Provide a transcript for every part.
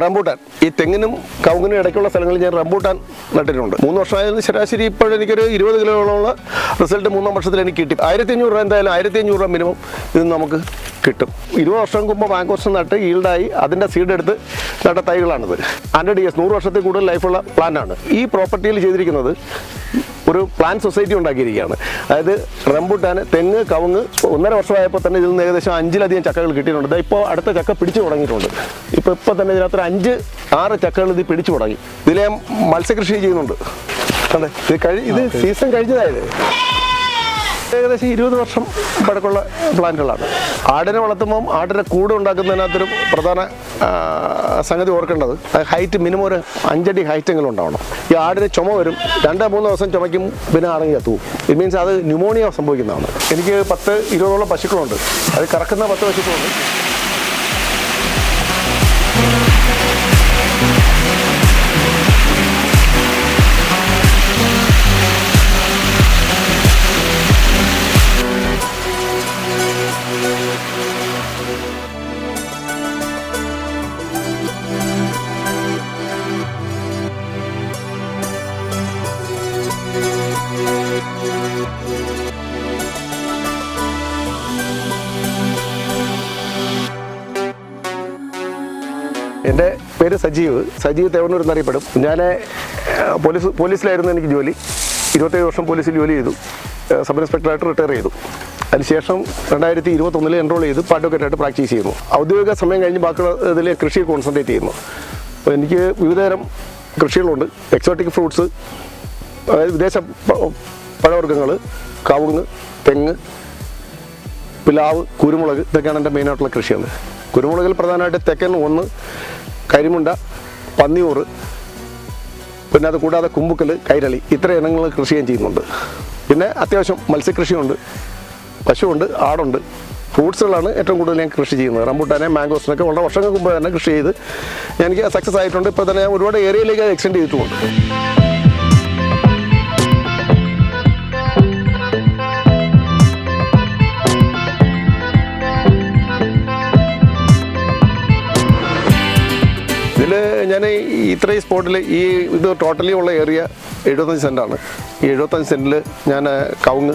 Rambutan ഈ തെങ്ങിനും കവുങ്ങിനും ഇടയ്ക്കുള്ള സ്ഥലങ്ങളിൽ ഞാൻ റംബൂട്ടാൻ നട്ടിട്ടുണ്ട്. 3 വർഷമായത് ശരാശരി ഇപ്പോൾ എനിക്കൊരു 20 കിലോയോളമുള്ള റിസൾട്ട് 3-ാം വർഷത്തിൽ എനിക്ക് കിട്ടി. 1500 രൂപ എന്തായാലും 1500 രൂപ മിനിമം ഇത് നമുക്ക് കിട്ടും. 20 വർഷം മുമ്പ് മാങ്കോസ്റ്റൻ നട്ട് ഈൽഡായി അതിൻ്റെ സീഡ് എടുത്ത് നട്ട തൈകളാണിത്. 100 years 100 വർഷത്തിൽ കൂടുതൽ ലൈഫുള്ള പ്ലാന്റാണ്. ഈ പ്രോപ്പർട്ടിയിൽ ചെയ്തിരിക്കുന്നത് ഒരു പ്ലാന്റ് സൊസൈറ്റി ഉണ്ടാക്കിയിരിക്കുകയാണ്. അതായത് റംബൂട്ടാൻ, തെങ്ങ്, കവുങ്ങ് 1.5 വർഷമായപ്പോൾ തന്നെ ഇതിൽ നിന്ന് ഏകദേശം 5-ലധികം ചക്കകൾ കിട്ടിയിട്ടുണ്ട്. ഇപ്പോൾ അടുത്ത ചക്ക പിടിച്ചു തുടങ്ങിയിട്ടുണ്ട്. ഇപ്പോൾ തന്നെ ഇതിനകത്ത് 5-6 ചക്കകൾ ഇത് പിടിച്ചു തുടങ്ങി. ഇതിൽ ഞാൻ മത്സ്യകൃഷി ചെയ്യുന്നുണ്ട്. അതെ, ഇത് സീസൺ കഴിഞ്ഞതായത് ഏകദേശം 20 വർഷം പഴക്കമുള്ള പ്ലാന്റുകളാണ്. ആടിനെ വളർത്തുമ്പം ആടിനെ കൂട് ഉണ്ടാക്കുന്നതിനകത്തൊരു പ്രധാന സംഗതി ഓർക്കേണ്ടത് ഹൈറ്റ് മിനിമം ഒരു 5 അടി ഹൈറ്റെങ്കിലും ഉണ്ടാവണം. ഈ ആടിന് ചുമ വരും, 2-3 ദിവസം ചുമയ്ക്കും, പിന്നെ അടങ്ങി കത്തുവും. ഇറ്റ് മീൻസ് അത് ന്യൂമോണിയ സംഭവിക്കുന്നതാണ്. എനിക്ക് 10-20 പശുക്കളുണ്ട്. അത് കറക്കുന്ന 10 പശുക്കളുണ്ട്. എൻ്റെ പേര് സജീവ് തേവന്നൂർ എന്നറിയപ്പെടും. ഞാൻ പോലീസിലായിരുന്നു എനിക്ക് ജോലി. 27 വർഷം പോലീസിൽ ജോലി ചെയ്തു. സബ് ഇൻസ്പെക്ടറായിട്ട് റിട്ടയർ ചെയ്തു. അതിനുശേഷം 2021 എൻറോൾ ചെയ്ത് അഡ്വക്കേറ്റായിട്ട് പ്രാക്ടീസ് ചെയ്യുന്നു. ഔദ്യോഗിക സമയം കഴിഞ്ഞ് ബാക്കിയുള്ള ഇതിൽ കൃഷിയെ കോൺസെൻട്രേറ്റ് ചെയ്യുന്നു. അപ്പോൾ എനിക്ക് വിവിധതരം കൃഷികളുണ്ട്. എക്സോട്ടിക് ഫ്രൂട്ട്സ്, അതായത് വിദേശ പഴവർഗ്ഗങ്ങൾ, കവുങ്ങ്, തെങ്ങ്, പ്ലാവ്, കുരുമുളക്, ഇതൊക്കെയാണ് എൻ്റെ മെയിനായിട്ടുള്ള കൃഷികൾ. കുരുമുളകിൽ പ്രധാനമായിട്ട് തെക്കൻ 1, കരിമുണ്ട, പന്നിയൂർ, പിന്നെ അത് കൂടാതെ കുമ്പുക്കൽ, കൈരളി, ഇത്ര ഇനങ്ങൾ കൃഷി ഞാൻ ചെയ്യുന്നുണ്ട്. പിന്നെ അത്യാവശ്യം മത്സ്യകൃഷിയുണ്ട്, പശുവുണ്ട്, ആടുണ്ട്. ഫ്രൂട്ട്സുകളാണ് ഏറ്റവും കൂടുതൽ ഞാൻ കൃഷി ചെയ്യുന്നത്. റംബൂട്ടാനെ, മാംഗോസിനൊക്കെ വളരെ വർഷങ്ങൾക്ക് മുമ്പ് തന്നെ കൃഷി ചെയ്ത് എനിക്ക് സക്സസ് ആയിട്ടുണ്ട്. ഇപ്പോൾ തന്നെ ഞാൻ ഒരുപാട് ഏരിയയിലേക്ക് അത് എക്സ്റ്റെൻഡ് ചെയ്തിട്ടുമുണ്ട്. ഞാൻ ഇത്രയും സ്പോട്ടിൽ ഇത് ടോട്ടലി ഉള്ള ഏരിയ 75 സെൻറ്റാണ്. ഈ 75 സെൻറ്റിൽ ഞാൻ കവുങ്ങ്,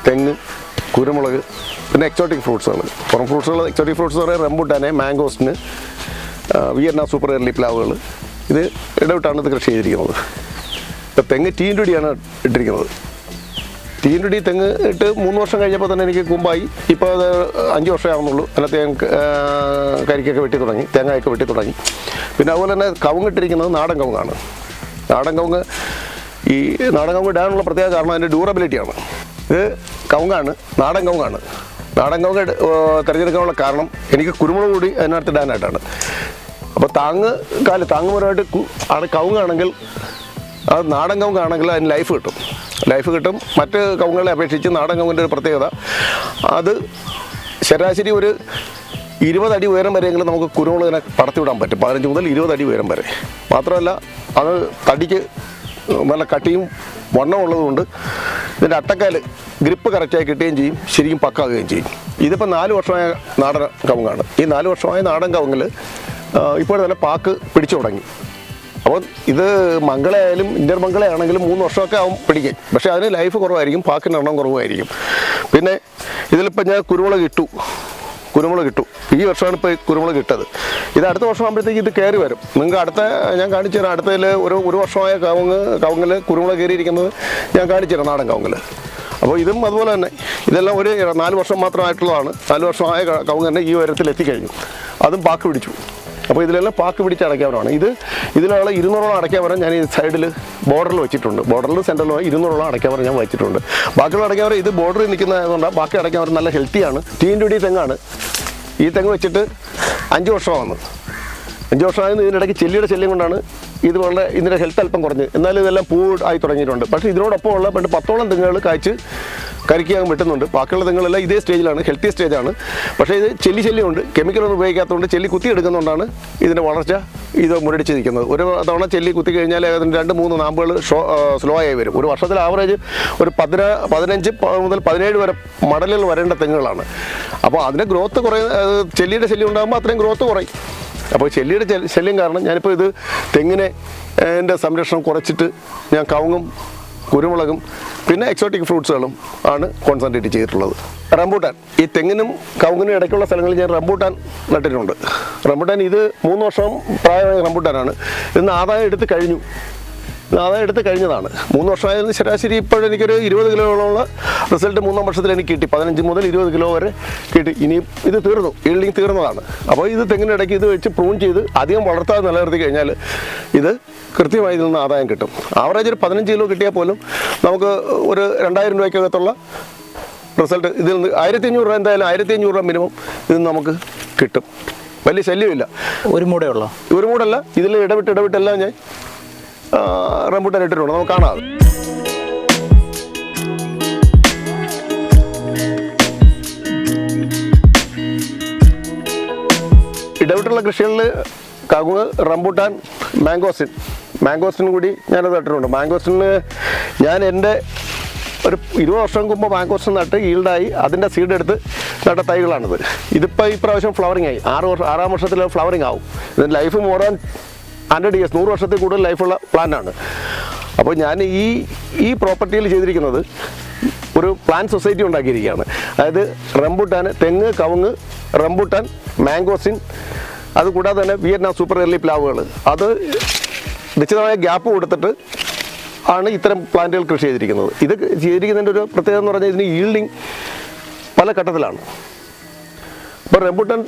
തെങ്ങ്, കുരുമുളക്, പിന്നെ എക്സോട്ടിക് ഫ്രൂട്ട്സുകൾ, പുറം ഫ്രൂട്ട്സുകൾ, എക്സോട്ടിക് ഫ്രൂട്ട്സ് പറയുക റംബൂട്ടാനെ, മാംഗോസ്റ്റിന്, വിയറ്റ്നാം സൂപ്പർ എർലി പ്ലാവുകൾ, ഇത് ഇടവിട്ടാണ് ഇത് കൃഷി ചെയ്തിരിക്കുന്നത്. ഇപ്പോൾ തെങ്ങ് ടീൻഡുടിയാണ് ഇട്ടിരിക്കുന്നത്. ടീൻഡുടി തെങ്ങ് ഇട്ട് 3 വർഷം കഴിഞ്ഞപ്പോൾ തന്നെ എനിക്ക് കുമ്പായി. ഇപ്പോൾ അത് 5 വർഷമേ ആവുന്നുള്ളൂ. അതിനകത്ത് ഞാൻ കരിക്കൊക്കെ വെട്ടി തുടങ്ങി, തേങ്ങയൊക്കെ വെട്ടി തുടങ്ങി. പിന്നെ അതുപോലെ തന്നെ കവുങ്ങിട്ടിരിക്കുന്നത് നാടൻ കവുങ്ങാണ്. നാടൻ കവുങ്ങ് ഇടാനുള്ള പ്രത്യേക കാരണം അതിൻ്റെ ഡ്യൂറബിലിറ്റിയാണ്. ഇത് കവുങ്ങാണ്, നാടൻ കവുങ്ങാണ്. നാടൻ കവുങ്ങ് തിരഞ്ഞെടുക്കാനുള്ള കാരണം എനിക്ക് കുരുമുളക് കൂടി അതിനകത്ത് ഇടാനായിട്ടാണ്. അപ്പോൾ താങ്ങുപരമായിട്ട് കവുങ്ങാണെങ്കിൽ, അത് നാടൻ കവുങ്ങാണെങ്കിൽ അതിന് ലൈഫ് കിട്ടും. മറ്റ് കവുങ്ങുകളെ അപേക്ഷിച്ച് നാടൻ കവുങ്ങിൻ്റെ ഒരു പ്രത്യേകത, അത് ശരാശരി ഒരു 20 അടി ഉയരം വരെയെങ്കിലും നമുക്ക് കുരുമുളകിനെ പടത്തിവിടാൻ പറ്റും. 15 മുതൽ 20 അടി ഉയരം വരെ. മാത്രമല്ല അത് തടിക്ക് നല്ല കട്ടിയും വണ്ണം ഉള്ളതുകൊണ്ട് ഇതിൻ്റെ അട്ടക്കാൽ ഗ്രിപ്പ് കറക്റ്റായി കിട്ടുകയും ചെയ്യും, ശരിക്കും പക്കാകുകയും ചെയ്യും. ഇതിപ്പോൾ 4 വർഷമായ നാടൻ കവുങ്ങാണ്. ഈ 4 വർഷമായ നാടൻ കവുങ്ങിൽ ഇപ്പോൾ തന്നെ പാക്ക് പിടിച്ചു തുടങ്ങി. അപ്പോൾ ഇത് മംഗളയായാലും ഇന്ത്യൻ മംഗളയാണെങ്കിലും 3 വർഷമൊക്കെ ആവും പിടിക്കും. പക്ഷേ അതിന് ലൈഫ് കുറവായിരിക്കും, പാക്കിൻ്റെ എണ്ണം കുറവായിരിക്കും. പിന്നെ ഇതിലിപ്പോൾ ഞാൻ കുരുമുളക് ഇട്ടു. ഈ വർഷമാണ് ഇപ്പോൾ കുരുമുളക് ഇട്ടത്. ഇത് അടുത്ത വർഷം ആകുമ്പോഴത്തേക്ക് ഇത് കയറി വരും. നിങ്ങൾക്ക് ഞാൻ കാണിച്ചു തരാം. അടുത്തതിൽ ഒരു വർഷമായ കവുങ്ങിൽ കുരുമുളക് കയറിയിരിക്കുന്നത് ഞാൻ കാണിച്ചു തരാം, നാടൻ കവുങ്ങിൽ. അപ്പോൾ ഇതും അതുപോലെ തന്നെ ഇതെല്ലാം ഒരു 4 വർഷം മാത്രമായിട്ടുള്ളതാണ്. 4 വർഷമായ കവുങ്ങ് തന്നെ ഈ ഉയരത്തിൽ എത്തിക്കഴിഞ്ഞു. അതും പാക്ക് പിടിച്ചു. അപ്പോൾ ഇതിലെല്ലാം പാക്ക് പിടിച്ച് അടയ്ക്കാവരമാണ്. ഇതിലുള്ള 200ഓളം അടയ്ക്കാവരം ഞാൻ ഈ സൈഡിൽ ബോർഡറിൽ വെച്ചിട്ടുണ്ട്. ബോർഡറിൽ സെൻറ്ററിൽ 200ഓളം അടയ്ക്കാവരം ഞാൻ വെച്ചിട്ടുണ്ട്. ബാക്കിയുള്ള അടയ്ക്കാവരം ഇത് ബോർഡറിൽ നിൽക്കുന്നതുകൊണ്ടാണ്. ബാക്കി അടയ്ക്കാവരം നല്ല ഹെൽത്തിയാണ്. ടീൻഡുടി തെങ്ങാണ്. ഈ തെങ്ങ് വെച്ചിട്ട് 5 വർഷമാണ്. 5 വർഷമായത് ഇതിനിടയ്ക്ക് ചെല്ലിയുടെ ശല്യം കൊണ്ടാണ് ഇതുപോലെ ഇതിൻ്റെ ഹെൽത്ത് അല്പം കുറഞ്ഞ്. എന്നാലും ഇതെല്ലാം പൂ ആയി തുടങ്ങിയിട്ടുണ്ട്. പക്ഷേ ഇതിനോടൊപ്പം ഉള്ള 10ഓളം തെങ്ങുകൾ കായ്ച്ച് കരിക്കാൻ വെട്ടുന്നുണ്ട്. ബാക്കിയുള്ള തെങ്ങുകളെല്ലാം ഇതേ സ്റ്റേജിലാണ്, ഹെൽത്തി സ്റ്റേജാണ്. പക്ഷേ ഇത് ശല്യമുണ്ട്. കെമിക്കലൊന്നും ഉപയോഗിക്കാത്തതുകൊണ്ട് ചെല്ലി കുത്തി എടുക്കുന്നതുകൊണ്ടാണ് ഇതിൻ്റെ വളർച്ച മുരടിച്ച് നിൽക്കുന്നത്. ഒരു തവണ ചെല്ലി കുത്തി കഴിഞ്ഞാൽ അതിന് 2-3 നാമ്പുകൾ സ്ലോ ആയി വരും. ഒരു വർഷത്തിൽ ആവറേജ് ഒരു 15 മുതൽ 17 വരെ മടലുകൾ വരേണ്ട തെങ്ങുകളാണ്. അപ്പോൾ അതിൻ്റെ ഗ്രോത്ത് ചെല്ലിയുടെ ശല്യം ഉണ്ടാകുമ്പോൾ അത്രയും ഗ്രോത്ത് കുറയും. അപ്പോൾ ശല്യം കാരണം ഞാനിപ്പോൾ ഇത് തെങ്ങിനെ എൻ്റെ സംരക്ഷണം കുറച്ചിട്ട് ഞാൻ കവുങ്ങും കുരുമുളകും പിന്നെ എക്സോട്ടിക് ഫ്രൂട്ട്സുകളും ആണ് കോൺസെൻട്രേറ്റ് ചെയ്തിട്ടുള്ളത്. റംബൂട്ടാൻ, ഈ തെങ്ങിനും കവുങ്ങിനും ഇടയ്ക്കുള്ള സ്ഥലങ്ങളിൽ ഞാൻ റംബൂട്ടാൻ നട്ടിട്ടുണ്ട്. റംബൂട്ടാൻ ഇത് 3 വർഷം പ്രായമായ റംബൂട്ടാനാണ്. ഇന്ന് ആദായം എടുത്ത് കഴിഞ്ഞതാണ്. 3 വർഷമായതിന് ശരാശരി ഇപ്പോഴെനിക്കൊരു 20 കിലോയോളമുള്ള റിസൾട്ട് 3-ാം വർഷത്തിൽ എനിക്ക് കിട്ടി. 15 മുതൽ 20 കിലോ വരെ കിട്ടി. ഇനി ഇത് തീർന്നു, ഈൽഡിങ് തീർന്നതാണ്. അപ്പോൾ ഇത് തെങ്ങിനിടയ്ക്ക് ഇത് വെച്ച് പ്രൂൺ ചെയ്ത് അധികം വളർത്താതെ നിലനിർത്തി കഴിഞ്ഞാൽ ഇത് കൃത്യമായി ഇതിൽ നിന്ന് ആദായം കിട്ടും. ആവറേജ് ഒരു 15 കിലോ കിട്ടിയാൽ പോലും നമുക്ക് ഒരു 2000 രൂപയ്ക്കകത്തുള്ള റിസൾട്ട് ഇതിൽ നിന്ന് 1500 രൂപ, എന്തായാലും 1500 രൂപ മിനിമം ഇതിൽ നമുക്ക് കിട്ടും. വലിയ ശല്യമില്ല. ഒരു മൂടല്ല, ഇതിൽ ഇടവിട്ടെല്ലാം ഞാൻ റംബൂട്ടാൻ ഇട്ടിട്ടുണ്ട്. നമുക്ക് കാണാം. ഇടവിട്ടുള്ള കൃഷികളിൽ കവുങ്ങ്, റംബൂട്ടാൻ, മാംഗോസ്റ്റിൻ കൂടി ഞാനത് നട്ടിട്ടുണ്ട്. മാംഗോസ്റ്റിന് ഞാൻ എൻ്റെ ഒരു 20 വർഷം മുമ്പ് മാംഗോസ്റ്റിൻ നട്ട് ഈൽഡായി അതിൻ്റെ സീഡ് എടുത്ത് നട്ട തൈകളാണിത്. ഇതിപ്പോൾ ഈ പ്രാവശ്യം ഫ്ലവറിങ് ആയി. 6-ാം വർഷത്തിൽ ഫ്ലവറിങ് ആവും. ഇതിൻ്റെ ലൈഫ് മോർ ദാൻ 100 years, 100 വർഷത്തിൽ കൂടുതൽ ലൈഫുള്ള പ്ലാന്റാണ്. അപ്പോൾ ഞാൻ ഈ പ്രോപ്പർട്ടിയിൽ ചെയ്തിരിക്കുന്നത് ഒരു പ്ലാന്റ് സൊസൈറ്റി ഉണ്ടാക്കിയിരിക്കുകയാണ്. അതായത് റംബൂട്ടാൻ, തെങ്ങ്, കവുങ്ങ്, റംബൂട്ടാൻ, മാംഗോസ്റ്റിൻ, അതുകൂടാതെ തന്നെ വിയറ്റ്നാം സൂപ്പർ എർലി പ്ലാവുകൾ, അത് നിശ്ചിതമായ ഗ്യാപ്പ് കൊടുത്തിട്ട് ആണ് ഇത്തരം പ്ലാന്റുകൾ കൃഷി ചെയ്തിരിക്കുന്നത്. ഇത് ചെയ്തിരിക്കുന്നതിൻ്റെ ഒരു പ്രത്യേകത എന്ന് പറഞ്ഞാൽ ഇതിന് ഈൽഡിങ് പല ഘട്ടത്തിലാണ്. ഇപ്പോൾ റംബൂട്ടാനും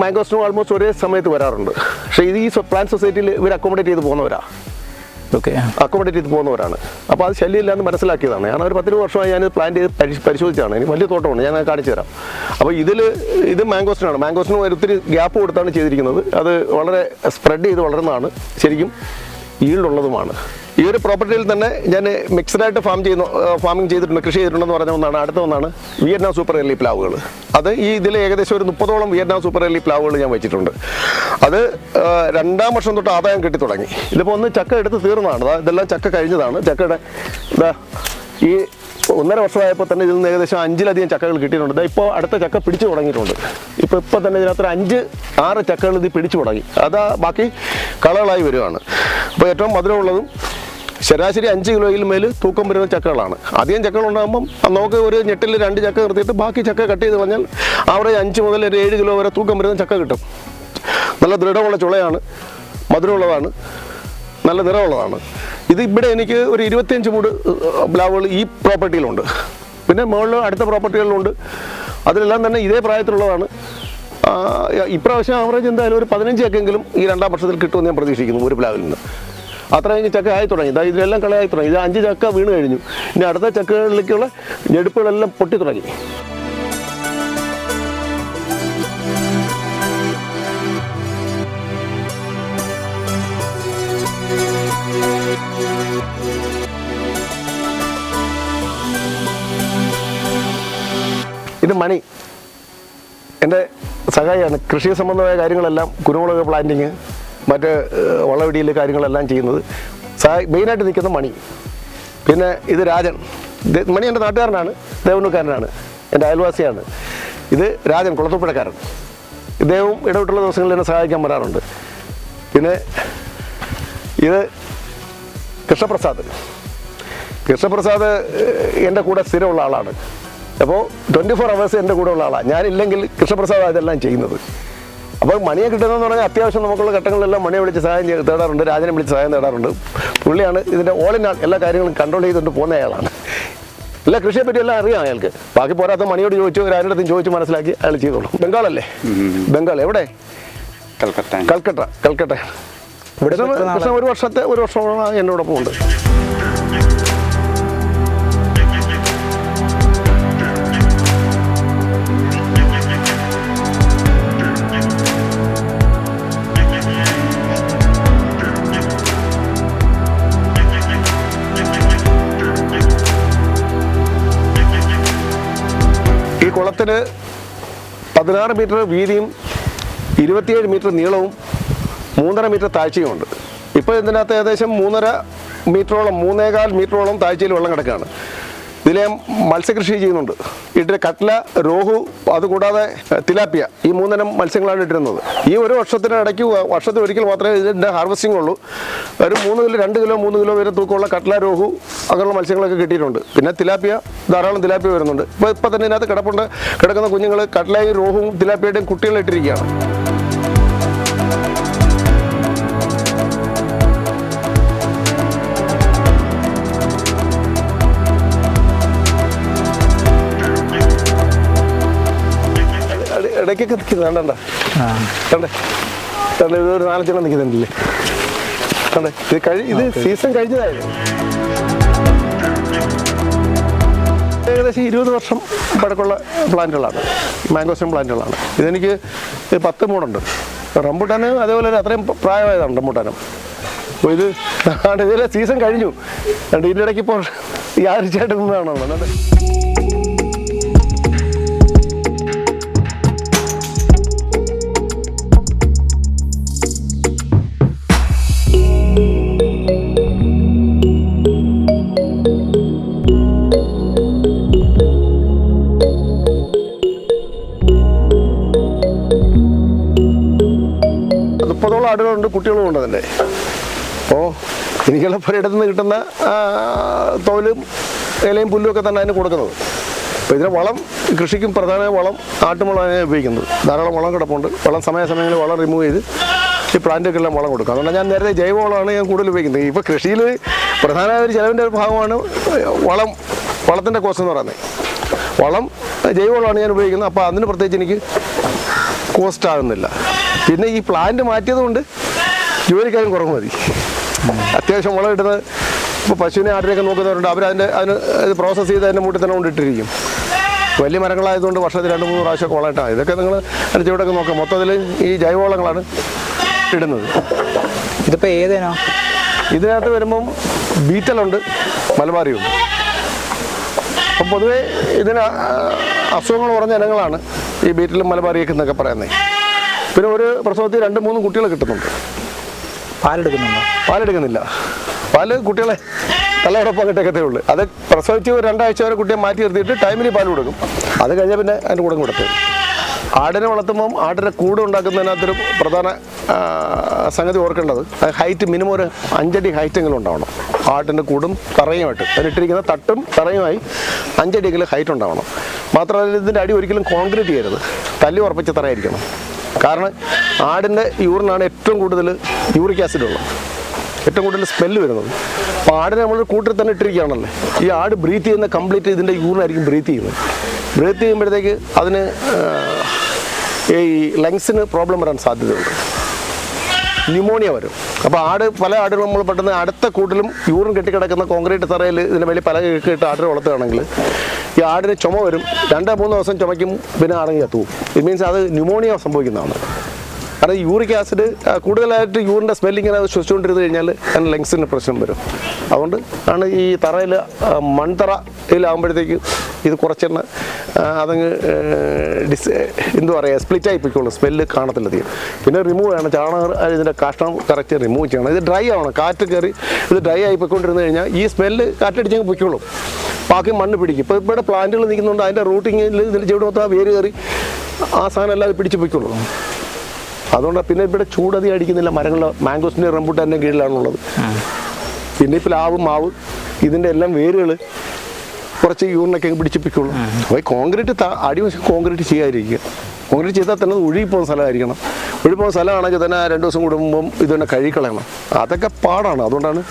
മാംഗോസ്റ്റിനും ആൾമോസ്റ്റ് ഒരേ സമയത്ത് വരാറുണ്ട്. പക്ഷേ ഇത് ഈ പ്ലാന്റ് സൊസൈറ്റിയിൽ ഇവർ അക്കോമഡേറ്റ് ചെയ്ത് പോകുന്നവരാണ്. അപ്പോൾ അത് ശല്യമില്ലാന്ന് മനസ്സിലാക്കിയതാണ്. ഞാൻ ഒരു 10 വർഷമായി ഞാൻ പ്ലാന്റ് ചെയ്ത് പരിശോധിച്ചാണ്. എനിക്ക് വലിയ തോട്ടമുണ്ട്, ഞാൻ കാണിച്ചു തരാം. അപ്പോൾ ഇത് മാംഗോസ്റ്റിനാണ്. മാംഗോസ്റ്റിന് ഒത്തിരി ഗ്യാപ്പ് കൊടുത്താണ് ചെയ്തിരിക്കുന്നത്. അത് വളരെ സ്പ്രെഡ് ചെയ്ത് വളരുന്നതാണ്, ശരിക്കും ഈൽഡുള്ളതുമാണ്. ഈ ഒരു പ്രോപ്പർട്ടിയിൽ തന്നെ ഞാൻ മിക്സഡായിട്ട് ഫാമിംഗ് ചെയ്തിട്ടുണ്ട്, കൃഷി ചെയ്തിട്ടുണ്ടെന്ന് പറഞ്ഞ ഒന്നാണ്. അടുത്ത ഒന്നാണ് വിയറ്റ്നാം സൂപ്പർ എർലി പ്ലാവുകൾ. അത് ഇതിൽ ഏകദേശം ഒരു 30ഓളം വിയറ്റ്നാം സൂപ്പർ എർലി പ്ലാവുകൾ ഞാൻ വെച്ചിട്ടുണ്ട്. അത് 2-ാം വർഷം തൊട്ട് ആദായം കിട്ടി തുടങ്ങി. ഇതിപ്പോൾ ഒന്ന് ചക്ക എടുത്ത് തീർന്നതാണ്. ഇതെല്ലാം ചക്ക കഴിഞ്ഞതാണ്. ചക്കയുടെ ഈ 1.5 വർഷമായപ്പോൾ തന്നെ ഇതിൽ നിന്ന് ഏകദേശം 5-ലധികം ചക്കകൾ കിട്ടിയിട്ടുണ്ട്. ഇപ്പോൾ അടുത്ത ചക്ക പിടിച്ചു തുടങ്ങിയിട്ടുണ്ട്. ഇപ്പോൾ തന്നെ ഇതിനകത്ത് 5-6 ചക്കകൾ ഇത് പിടിച്ചു തുടങ്ങി. ബാക്കി കളകളായി വരികയാണ്. അപ്പോൾ ഏറ്റവും മധുരമുള്ളതും ശരാശരി 5 കിലോയിൽ മേൽ തൂക്കം വരുന്ന ചക്കകളാണ്. അധികം ചക്കകൾ ഉണ്ടാകുമ്പം നമുക്ക് ഒരു ഞെട്ടിൽ 2 ചക്ക നിർത്തിയിട്ട് ബാക്കി ചക്ക കട്ട് ചെയ്ത് പറഞ്ഞാൽ ആവറേജ് 5 മുതൽ 7 കിലോ വരെ തൂക്കം വരുന്ന ചക്ക കിട്ടും. നല്ല ദൃഢമുള്ള ചുളയാണ്, മധുരമുള്ളതാണ്, നല്ല നിറമുള്ളതാണ്. ഇത് ഇവിടെ എനിക്ക് ഒരു 25 മൂട് പ്ലാവുകൾ ഈ പ്രോപ്പർട്ടിയിലുണ്ട്. പിന്നെ മുകളിൽ അടുത്ത പ്രോപ്പർട്ടികളിലുണ്ട്. അതിലെല്ലാം തന്നെ ഇതേ പ്രായത്തിലുള്ളതാണ്. ഇപ്രാവശ്യം ആവറേജ് എന്തായാലും ഒരു 15 ചക്കെങ്കിലും ഈ 2-ാം വർഷത്തിൽ കിട്ടുമെന്ന് ഞാൻ പ്രതീക്ഷിക്കുന്നു ഒരു പ്ലാവിൽ നിന്ന്. അത്ര കഴിഞ്ഞ് ചക്ക ആയി തുടങ്ങി. ഇതിലെല്ലാം കളയായി തുടങ്ങി. ഇത് 5 ചക്ക വീണ് കഴിഞ്ഞു. ഇനി അടുത്ത ചക്കകളിലേക്കുള്ള ഞെടുപ്പുകളെല്ലാം പൊട്ടി തുടങ്ങി. ഇത് മണി എൻ്റെ സഹായിയാണ്. കൃഷി സംബന്ധമായ കാര്യങ്ങളെല്ലാം, കുരുമുളക് പ്ലാന്റിങ്, മറ്റ് വളവിടിയിലെ കാര്യങ്ങളെല്ലാം ചെയ്യുന്നത് മെയിനായിട്ട് നിൽക്കുന്ന മണി. പിന്നെ ഇത് രാജൻ. മണി എൻ്റെ നാട്ടുകാരനാണ്, ദേവനൂക്കാരനാണ്, എൻ്റെ അയൽവാസിയാണ്. ഇത് രാജൻ, കുളത്തൂപ്പുഴക്കാരൻ. ഇദ്ദേഹവും ഇടവിട്ടുള്ള ദിവസങ്ങളിൽ എന്നെ സഹായിക്കാൻ വരാറുണ്ട്. പിന്നെ ഇത് കൃഷ്ണപ്രസാദ് എൻ്റെ കൂടെ സ്ഥിരമുള്ള ആളാണ്. അപ്പോൾ 24 hours എൻ്റെ കൂടെ ഉള്ള ആളാണ്. ഞാനില്ലെങ്കിൽ കൃഷ്ണപ്രസാദ് ഇതെല്ലാം ചെയ്യുന്നത്. അപ്പോൾ മണിയെ കിട്ടുന്നതെന്ന് പറഞ്ഞാൽ അത്യാവശ്യം നമുക്കുള്ള ഘട്ടങ്ങളിലെല്ലാം മണിയെ വിളിച്ച് സഹായം തേടാറുണ്ട്, രാജനെ വിളിച്ച് സഹായം തേടാറുണ്ട്. പുള്ളിയാണ് ഇതിൻ്റെ ഓൾ ഇൻ ആൾ, എല്ലാ കാര്യങ്ങളും കൺട്രോൾ ചെയ്തുകൊണ്ട് പോകുന്ന അയാളാണ്. എല്ലാ കൃഷിയെപ്പറ്റി എല്ലാം അറിയാം അയാൾക്ക്. ബാക്കി പോരാത്ത മണിയോട് ചോദിച്ചു, രാജനടുത്തും ചോദിച്ചു മനസ്സിലാക്കി അയാൾ ചെയ്തോളും. ബംഗാളല്ലേ? ബംഗാൾ എവിടെ? കൽക്കട്ട. ഇവിടെ കൃഷ്ണ ഒരു വർഷമാണ് എന്നോടൊപ്പം ഉണ്ട്. ഈ കുളത്തിന് 16 മീറ്റർ വീതിയും 27 മീറ്റർ നീളവും 3.5 മീറ്റർ താഴ്ചയുമുണ്ട്. ഇപ്പോൾ ഇതിനകത്ത് ഏകദേശം 3.25 മീറ്ററോളം 3.25 മീറ്ററോളം താഴ്ചയിൽ വെള്ളം കിടക്കുകയാണ്. ഇതിൽ ഞാൻ മത്സ്യകൃഷി ചെയ്യുന്നുണ്ട്. വീട്ടിൽ കട്ട്ല, രോഹു, അതുകൂടാതെ തിലാപ്പിയ, ഈ 3 ഇനം മത്സ്യങ്ങളാണ് ഇട്ടിരുന്നത്. ഈ ഒരു വർഷത്തിനിടയ്ക്ക് വർഷത്തിൽ ഒരിക്കൽ മാത്രമേ ഇതിൻ്റെ ഹാർവസ്റ്റിംഗ് ഉള്ളൂ. ഒരു 3 കിലോ 2 കിലോ 3 കിലോ വരെ തൂക്കമുള്ള കട്ട്ല, രോഹു അങ്ങനെയുള്ള മത്സ്യങ്ങളൊക്കെ കിട്ടിയിട്ടുണ്ട്. പിന്നെ തിലാപ്പിയ, ധാരാളം തിലാപ്പിയ വരുന്നുണ്ട്. ഇപ്പം തന്നെ ഇതിനകത്ത് കിടക്കുന്ന കുഞ്ഞുങ്ങൾ കട്ട്ലയും രോഹുവും തിലാപ്പിയുടെയും കുട്ടികളിട്ടിരിക്കുകയാണ്. ഇടയ്ക്കൊക്കെ നിൽക്കുന്നത് കണ്ടേ കണ്ടേ, ഇതൊരു 4 എണ്ണം നിൽക്കുന്നുണ്ടല്ലേ കണ്ടേ. ഇത് സീസൺ കഴിഞ്ഞതായിരുന്നു. ഏകദേശം 20 വർഷം പഴക്കമുള്ള പ്ലാന്റുകളാണ്, മാംഗോസ്റ്റീൻ പ്ലാന്റുകളാണ്. ഇതെനിക്ക് 10 മൂടുണ്ട്. റംബൂട്ടാന് അതേപോലെ അത്രയും പ്രായമായതാണ് റംബൂട്ടാനും. അപ്പോൾ ഇതിലെ സീസൺ കഴിഞ്ഞു. ഇതിൻ്റെ ഇടയ്ക്ക് ഇപ്പോൾ യാദൃച്ഛമായിട്ട് നിന്നതാണോ. ആടുകളുണ്ട്, കുട്ടികളും ഉണ്ട് അതിൻ്റെ. അപ്പോൾ എനിക്കുള്ള പുരയിടത്തു നിന്ന് കിട്ടുന്ന തോലും ഇലയും പുല്ലും ഒക്കെ തന്നെ അതിന് കൊടുക്കുന്നത്. അപ്പോൾ ഇതിന് വളം, കൃഷിക്കും പ്രധാന വളം ആട്ടുമുളകാണ് ഉപയോഗിക്കുന്നത്. ധാരാളം വളം കിടപ്പുണ്ട്. വളം സമയാസമയങ്ങളിൽ വളം റിമൂവ് ചെയ്ത് ഈ പ്ലാന്റുകൾക്കെല്ലാം വളം കൊടുക്കും. അതുകൊണ്ട് ഞാൻ നേരത്തെ ജൈവവളമാണ് ഞാൻ കൂടുതൽ ഉപയോഗിക്കുന്നത്. ഇപ്പോൾ കൃഷിയിൽ പ്രധാന ഒരു ചിലവിൻ്റെ ഒരു ഭാഗമാണ് വളത്തിൻ്റെ കോസ്റ്റ് എന്ന് പറയുന്നത്. ജൈവവളമാണ് ഞാൻ ഉപയോഗിക്കുന്നത്. അപ്പോൾ അതിന് പ്രത്യേകിച്ച് എനിക്ക് കോസ്റ്റ് ആകുന്നില്ല. പിന്നെ ഈ പ്ലാന്റ് മാറ്റിയതുകൊണ്ട് ജോലിക്കാരും കുറവ് മതി. അത്യാവശ്യം വളം ഇടുന്നത് ഇപ്പോൾ പശുവിനെ ആടിനെയൊക്കെ നോക്കുന്നവരുണ്ട്. അതിന് പ്രോസസ്സ് ചെയ്ത് അതിൻ്റെ മൂട്ടിൽ തന്നെ കൊണ്ടിട്ടിരിക്കും. വലിയ മരങ്ങളായതുകൊണ്ട് വർഷത്തിൽ 2-3 പ്രാവശ്യമൊക്കെ വളമിട്ടാണ്. ഇതൊക്കെ നിങ്ങൾ അതിൻ്റെ ചുവടൊക്കെ നോക്കാം. മൊത്തത്തിൽ ഈ ജൈവവളങ്ങളാണ് ഇടുന്നത്. ഇതിപ്പോൾ ഏതേനോ ഇതിനകത്ത് വരുമ്പം ബീറ്റലുണ്ട്, മലബാറിയുണ്ട്. അപ്പം പൊതുവേ ഇതിന് അസുഖങ്ങൾ കുറഞ്ഞ ഇനങ്ങളാണ് ഈ ബീറ്റലും മലബാറിയൊക്കെ എന്നൊക്കെ പറയുന്നത്. പിന്നെ ഒരു പ്രസവത്തിൽ 2-3 കുട്ടികളെ കിട്ടുന്നുണ്ട്. പാലെടുക്കുന്നില്ല. പാല് കുട്ടികളെ തലയോടൊപ്പം കിട്ടക്കത്തേ ഉള്ളൂ. അത് പ്രസവിച്ച് 2 ആഴ്ച വരെ കുട്ടിയെ മാറ്റി നിർത്തിയിട്ട് ടൈമിന് പാൽ കൊടുക്കും. അത് കഴിഞ്ഞാൽ പിന്നെ അതിൻ്റെ കൂടെ കൊടുത്തത്. ആടിനെ വളർത്തുമ്പം ആടിനെ കൂട് ഉണ്ടാക്കുന്നതിനകത്തൊരു പ്രധാന സംഗതി ഓർക്കേണ്ടത്, ഹൈറ്റ് മിനിമം ഒരു 5 അടി ഹൈറ്റെങ്കിലും ഉണ്ടാവണം. ആട്ടിൻ്റെ കൂടും തറയുമായിട്ട് അതിനിട്ടിരിക്കുന്ന തട്ടും തറയുമായി 5 അടിയെങ്കിലും ഹൈറ്റ് ഉണ്ടാവണം. മാത്രമല്ല ഇതിൻ്റെ അടി ഒരിക്കലും കോൺക്രീറ്റ് ചെയ്യരുത്, തല്ലി ഉറപ്പിച്ച തറയായിരിക്കണം. കാരണം ആടിൻ്റെ യൂറിനാണ് ഏറ്റവും കൂടുതൽ യൂറിക് ആസിഡ് ഉള്ളത്, ഏറ്റവും കൂടുതൽ സ്മെല്ല് വരുന്നത്. അപ്പോൾ ആടിനെ നമ്മൾ കൂട്ടിൽ തന്നെ ഇട്ടിരിക്കുകയാണല്ലേ. ഈ ആട് ബ്രീത്ത് ചെയ്യുന്ന കംപ്ലീറ്റ് ഇതിൻ്റെ യൂറിനായിരിക്കും ബ്രീത്ത് ചെയ്യുന്നത്. ബ്രീത്ത് ചെയ്യുമ്പോഴത്തേക്ക് അതിന് ഈ ലങ്സിന് പ്രോബ്ലം വരാൻ സാധ്യതയുണ്ട്, ന്യൂമോണിയ വരും. അപ്പോൾ പല ആടുകളും നമ്മൾ പെട്ടെന്ന് അടുത്ത കൂട്ടിലും യൂറിൻ കെട്ടിക്കിടക്കുന്ന കോൺക്രീറ്റ് തറയിൽ ഇതിൻ്റെ വലിയ പല ഇട്ട് ആടിനെ വളർത്തുകയാണെങ്കിൽ ഈ ആടിന് ചുമ വരും. 2-3 ദിവസം ചുമയ്ക്കും, പിന്നെ ആണെങ്കിൽ ചത്തുപോകും. ഇറ്റ് മീൻസ് അത് ന്യൂമോണിയ സംഭവിക്കുന്നതാണ്. കാരണം യൂറിക് ആസിഡ് കൂടുതലായിട്ട് യൂറിൻ്റെ സ്മെല്ലിങ്ങനെ അത് ശ്വസിച്ചുകൊണ്ടിരുന്ന് കഴിഞ്ഞാൽ അതിന് ലങ്സിന് പ്രശ്നം വരും. അതുകൊണ്ട് ആണ് ഈ തറയിൽ മൺതറയിലാകുമ്പോഴത്തേക്ക് ഇത് കുറച്ചെണ്ണ അതങ്ങ് എന്താ പറയുക സ്പ്ലിറ്റായി പോയിക്കോളും, സ്മെല്ല് കാണത്തില്ല തീരും. പിന്നെ റിമൂവ് ചെയ്യണം, ചാണകം ഇതിൻ്റെ കാഷ്ടം കറക്റ്റ് റിമൂവ് ചെയ്യണം. ഇത് ഡ്രൈ ആവണം, കാറ്റ് കയറി ഇത് ഡ്രൈ ആയി പോയിക്കൊണ്ടിരുന്ന് കഴിഞ്ഞാൽ ഈ സ്മെല്ല് കാറ്റടിച്ചങ്ങ് പൊയ്ക്കോളും, ബാക്കി മണ്ണ് പിടിക്കും. ഇപ്പോൾ ഇവിടെ പ്ലാന്റുകൾ നിൽക്കുന്നുണ്ട്, അതിൻ്റെ റൂട്ടിങ്ങിൽ ഇതിൻ്റെ ചുവട് മൊത്തം വേര് കയറി ആ സാധനം എല്ലാം പിടിച്ച് പൊയ്ക്കോളും. അതുകൊണ്ട് പിന്നെ ഇവിടെ ചൂടധികം അടിക്കുന്നില്ല. മരങ്ങൾ മാംഗോസിൻ്റെ റംബൂട്ടാൻ്റെ കീഴിലാണുള്ളത്. പിന്നെ പ്ലാവ്, മാവ്, ഇതിൻ്റെ എല്ലാം വേരുകൾ കുറച്ച് യൂറിനൊക്കെ പിടിച്ചിപ്പിക്കുള്ളൂ. അപ്പോൾ കോൺക്രീറ്റ് അടിവശം കോൺക്രീറ്റ് ചെയ്യാതിരിക്കുക. കോൺക്രീറ്റ് ചെയ്താൽ തന്നെ ഒഴുകിപ്പോകുന്ന സ്ഥലമായിരിക്കണം. ഒഴുകിപ്പോകുന്ന സ്ഥലമാണെങ്കിൽ തന്നെ 2 ദിവസം കൂടുമ്പം ഇത് തന്നെ കഴുകിക്കളയണം. അതൊക്കെ പാടാണ്. അതുകൊണ്ടാണ്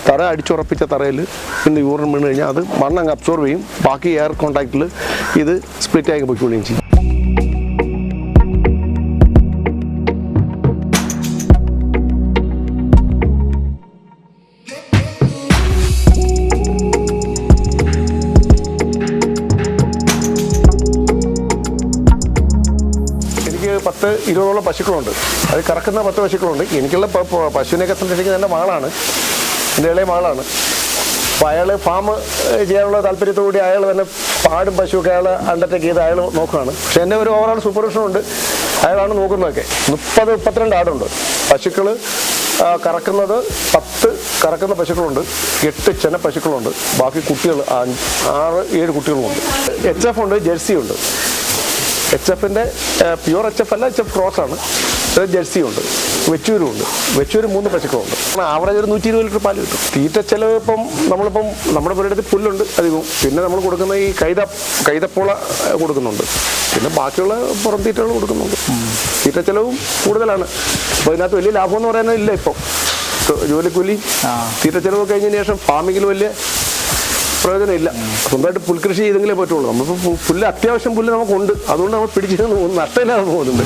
തറ അടിച്ചുറപ്പിച്ച തറയിൽ ഇന്ന് യൂറിൻ വീണ് കഴിഞ്ഞാൽ അത് മണ്ണങ്ങ് അബ്സോർവ് ചെയ്യും, ബാക്കി എയർ കോൺടാക്റ്റിൽ ഇത് സ്പ്ലിറ്റായി പൊയ്ക്കൊള്ളുകയും ചെയ്യും. എനിക്ക് 10-20 പശുക്കളുണ്ട്. അത് കറക്കുന്ന 10 പശുക്കളുണ്ട്. എനിക്കുള്ള പശുവിനെയൊക്കെ സംരക്ഷിക്കുന്ന എൻ്റെ മകളാണ്, എൻ്റെ ഇളയ മകളാണ്. അപ്പോൾ അയാൾ ഫാം ചെയ്യാനുള്ള താല്പര്യത്തോടുകൂടി അയാൾ തന്നെ പാടും പശുവൊക്കെ അയാൾ അണ്ടർടേക്ക് ചെയ്ത് അയാൾ നോക്കുകയാണ്. പക്ഷേ എൻ്റെ ഒരു ഓവറോൾ സൂപ്പർവിഷനുണ്ട്, അയാളാണ് നോക്കുന്നതൊക്കെ. 30-32 ആടുണ്ട്. പശുക്കൾ കറക്കുന്നത് 10 കറക്കുന്ന പശുക്കളുണ്ട്, 8 ചെന പശുക്കളുണ്ട്, ബാക്കി കുട്ടികൾ 6-7 കുട്ടികളുമുണ്ട്. HF ഉണ്ട്, ജെർസി ഉണ്ട്. HFൻ്റെ പ്യുവർ HF അല്ല, HF ക്രോസ് ആണ്. ജെർസി ഉണ്ട്, വെച്ചൂരും ഉണ്ട്. വെച്ചൂര് 3 പശുക്കളുണ്ട്. ആവറേജ് ഒരു 120 ലിറ്റർ പാല് കിട്ടും. തീറ്റ ചെലവ് ഇപ്പം നമ്മളിപ്പം നമ്മുടെ പുരയിടത്തിൽ പുല്ലുണ്ട് അധികവും. പിന്നെ നമ്മൾ കൊടുക്കുന്ന ഈ കൈതപ്പോള കൊടുക്കുന്നുണ്ട്. പിന്നെ ബാക്കിയുള്ള പുറം തീറ്റകൾ കൊടുക്കുന്നുണ്ട്. തീറ്റ ചെലവും കൂടുതലാണ്. അപ്പോൾ ഇതിനകത്ത് വലിയ ലാഭം എന്ന് പറയാനോ ഇല്ല. ഇപ്പം ജോലിക്കൂലി തീറ്റ ചെലവ് കഴിഞ്ഞതിന് ശേഷം ഫാമിങ്ങിൽ വലിയ പ്രയോജനമില്ല. സ്വന്തമായിട്ട് പുൽകൃഷി ചെയ്തെങ്കിലേ പറ്റുള്ളൂ. നമ്മളിപ്പോൾ പുല്ല് അത്യാവശ്യം പുല്ല് നമുക്കുണ്ട്, അതുകൊണ്ട് നമ്മൾ പിടിച്ചു നഷ്ടമില്ലാതെ പോകുന്നുണ്ട്.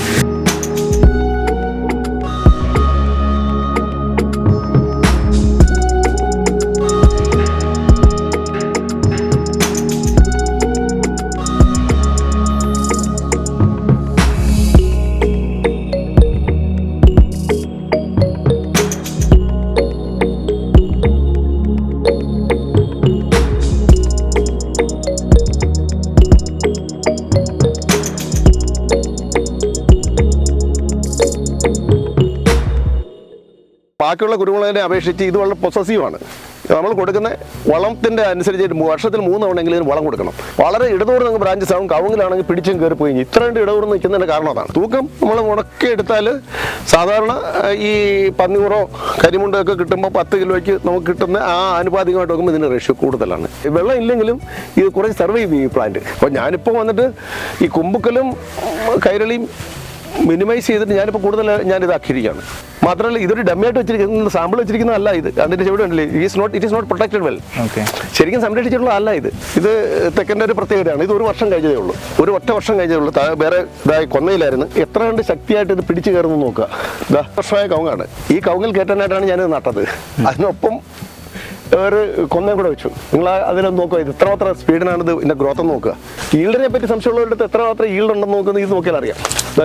ബാക്കിയുള്ള കുരുമുളകിനെ അപേക്ഷിച്ച് ഇത് വളരെ പൊസസീവാണ്. നമ്മൾ കൊടുക്കുന്ന വളത്തിൻ്റെ അനുസരിച്ച് വർഷത്തിൽ 3 തവണയെങ്കിലും വളം കൊടുക്കണം. വളരെ ഇടതൂർന്ന് ബ്രാഞ്ചസ് ആവും. കവുങ്ങിലാണെങ്കിൽ പിടിച്ചും കയറി പോയി. ഇത്രയും ഇടതൂർന്ന് നിൽക്കുന്നതിൻ്റെ കാരണം അതാണ്. തൂക്കം നമ്മൾ മുടക്കിയെടുത്താൽ സാധാരണ ഈ പന്നിയൂറോ കരിമുണ്ടോ ഒക്കെ കിട്ടുമ്പോൾ 10 കിലോയ്ക്ക് നമുക്ക് കിട്ടുന്ന ആ ആനുപാതികമായിട്ട് നോക്കുമ്പോൾ ഇതിൻ്റെ റേഷ്യോ കൂടുതലാണ്. വെള്ളം ഇല്ലെങ്കിലും ഇത് കുറച്ച് സർവൈവ് ചെയ്യും ഈ പ്ലാന്റ്. അപ്പോൾ ഞാനിപ്പോൾ വന്നിട്ട് ഈ കുമ്പുക്കലും കൈരളിയും മിനിമൈസ് ചെയ്തിട്ട് ഞാനിപ്പോൾ കൂടുതൽ ഞാനിതാക്കിയിരിക്കുകയാണ്. മാത്രമല്ല ഇതൊരു ഡമ്മിയായിട്ട് വെച്ചിരിക്കുന്ന സാമ്പിൾ വെച്ചിരിക്കുന്നതല്ല ഇത്. അതിൻ്റെ ചെവിടെ ഉണ്ടല്ലേ, it is not protected well. ശരിക്കും സംരക്ഷിച്ചിട്ടുള്ളതല്ല ഇത്. ഇത് തെക്കൻ്റെ ഒരു പ്രത്യേകതയാണ്. ഇത് 1 വർഷം കഴിഞ്ഞതേ ഉള്ളൂ. ഒറ്റ വർഷം കഴിഞ്ഞതേ ഉള്ളൂ. വേറെ ഇതായി കൊന്നയിലായിരുന്നു. എത്ര കണ്ട് ശക്തിയായിട്ട് ഇത് പിടിച്ചു കയറുന്നു നോക്കുക. 10 വർഷമായ കവുങ്ങാണ്. ഈ കവുങ്ങിൽ കയറ്റാനായിട്ടാണ് ഞാനിത് നട്ടത്. അതിനൊപ്പം ഒരു കൊന്നയും കൂടെ വെച്ചു. നിങ്ങൾ അതിലൊന്ന് നോക്കുക. ഇത് എത്രമാത്രം സ്പീഡിനാണ് ഇത് ഇതിൻ്റെ ഗ്രോത്ത് നോക്കുക. ഈൽഡിനെ പറ്റി സംശയമുള്ളവരുടെ എത്രമാത്രം ഈൽഡ് ഉണ്ടെന്ന് നോക്കുന്നത് ഇത് നോക്കിയാൽ അറിയാം.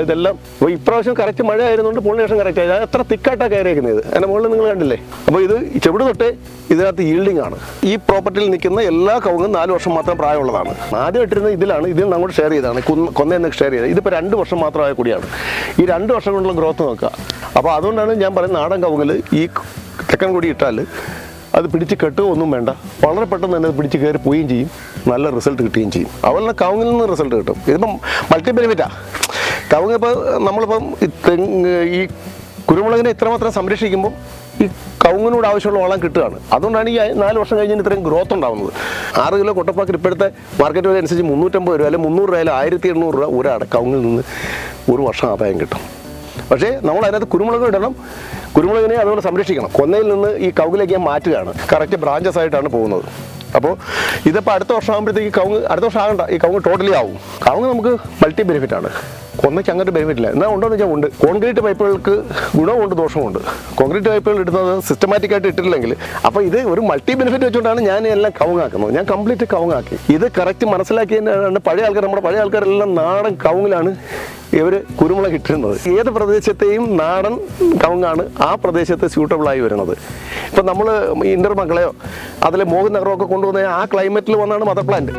ഇതെല്ലാം അപ്പോൾ ഇപ്രാവശ്യം കറക്റ്റ് മഴ ആയതുകൊണ്ട് പോളിനേഷൻ കറക്റ്റ് ആയത്. അത് എത്ര തിക്കായിട്ടാണ് കയറിയിരിക്കുന്നത്. അതിൻ്റെ മുകളിൽ നിങ്ങൾ കണ്ടില്ലേ. അപ്പോൾ ഇത് ചെവിട് തൊട്ടേ ഇതിനകത്ത് ഈൽഡിംഗ് ആണ്. ഈ പ്രോപ്പർട്ടിയിൽ നിൽക്കുന്ന എല്ലാ കവുങ്ങും 4 വർഷം മാത്രം പ്രായമുള്ളതാണ്. ആദ്യം ഇട്ടിരുന്നത് ഇതിലാണ്. ഇതിൽ നിന്ന് അങ്ങോട്ട് ഷെയർ ചെയ്താണ്. കൊന്നയെന്ന് ഷെയർ ചെയ്തത്. ഇതിപ്പോൾ 2 വർഷം മാത്രമായ കൂടിയാണ്. ഈ 2 വർഷം കൊണ്ടുള്ള ഗ്രോത്ത് നോക്കുക. അപ്പോൾ അതുകൊണ്ടാണ് ഞാൻ പറയുന്നത് നാടൻ കവുങ്ങിൽ ഈ തെക്കൻ കൂടി ഇട്ടാൽ അത് പിടിച്ച് കെട്ടുക ഒന്നും വേണ്ട. വളരെ പെട്ടെന്ന് തന്നെ പിടിച്ച് കയറി പോവുകയും ചെയ്യും. നല്ല റിസൾട്ട് കിട്ടുകയും ചെയ്യും. അതുപോലെ കവുങ്ങിൽ നിന്ന് റിസൾട്ട് കിട്ടും. ഇതിപ്പം മൾട്ടി ബെനിഫിറ്റാണ്. കവുങ്ങ് ഇപ്പോൾ നമ്മളിപ്പം ഈ കുരുമുളകിനെ ഇത്രമാത്രം സംരക്ഷിക്കുമ്പോൾ ഈ കവുങ്ങിനോട് ആവശ്യമുള്ള വളം കിട്ടുകയാണ്. അതുകൊണ്ടാണ് ഈ 4 വർഷം കഴിഞ്ഞാൽ ഇത്രയും ഗ്രോത്ത് ഉണ്ടാകുന്നത്. 6 കിലോ കൊട്ടപ്പാക്കിൽ ഇപ്പോഴത്തെ മാർക്കറ്റ് വില അനുസരിച്ച് 350 രൂപ അല്ലെങ്കിൽ 300 രൂപ 1800 രൂപ ഒരാട് കവുങ്ങിൽ നിന്ന് 1 വർഷം ആദായം കിട്ടും. പക്ഷേ നമ്മൾ അതിനകത്ത് കുരുമുളക് ഇടണം. കുരുമുളകിനെ അതുപോലെ സംരക്ഷിക്കണം. കൊന്നയിൽ നിന്ന് ഈ കവുങ്ങിലേക്ക് ഞാൻ മാറ്റുകയാണ്. കറക്റ്റ് ബ്രാഞ്ചസ് ആയിട്ടാണ് പോകുന്നത്. അപ്പോൾ ഇതിപ്പോൾ അടുത്ത വർഷം ആകുമ്പോഴത്തേക്ക് അടുത്ത വർഷം ആകണ്ട, ഈ കവുങ്ങ് ടോട്ടലി ആവും. കവുങ്ങ് നമുക്ക് മൾട്ടി ബെനിഫിറ്റാണ്. കൊന്നയ്ക്ക് അങ്ങോട്ട് ബെനിഫിറ്റ് ഇല്ല. എന്നാൽ ഉണ്ടോ എന്ന് വെച്ചാൽ ഉണ്ട്. കോൺക്രീറ്റ് പൈപ്പുകൾക്ക് ഗുണമുണ്ട് ദോഷമുണ്ട്. കോൺക്രീറ്റ് പൈപ്പുകൾ ഇടുന്നത് സിസ്റ്റമാറ്റിക്കായിട്ട് ഇട്ടിട്ടില്ലെങ്കിൽ അപ്പോൾ ഇത് ഒരു മൾട്ടി ബെനിഫിറ്റ് വെച്ചുകൊണ്ടാണ് ഞാൻ എല്ലാം കവുങ്ങാക്കുന്നത്. ഞാൻ കംപ്ലീറ്റ് കവുങ്ങാക്കി. ഇത് കറക്റ്റ് മനസ്സിലാക്കിയതിനാണ് നമ്മുടെ പഴയ ആൾക്കാരെല്ലാം നാടൻ കവുങ്ങിലാണ് ഇവർ കുരുമുളക് ഇട്ടിരുന്നത്. ഏത് പ്രദേശത്തെയും നാടൻ കവുങ്ങാണ് ആ പ്രദേശത്ത് സ്യൂട്ടബിളായി വരുന്നത്. ഇപ്പം നമ്മൾ ഇന്റർ മക്കളെയോ അതിലെ മോഹൻ നഗരമൊക്കെ കൊണ്ടുവന്ന ആ ക്ലൈമറ്റിൽ വന്നാണ് മദർ പ്ലാന്റ്.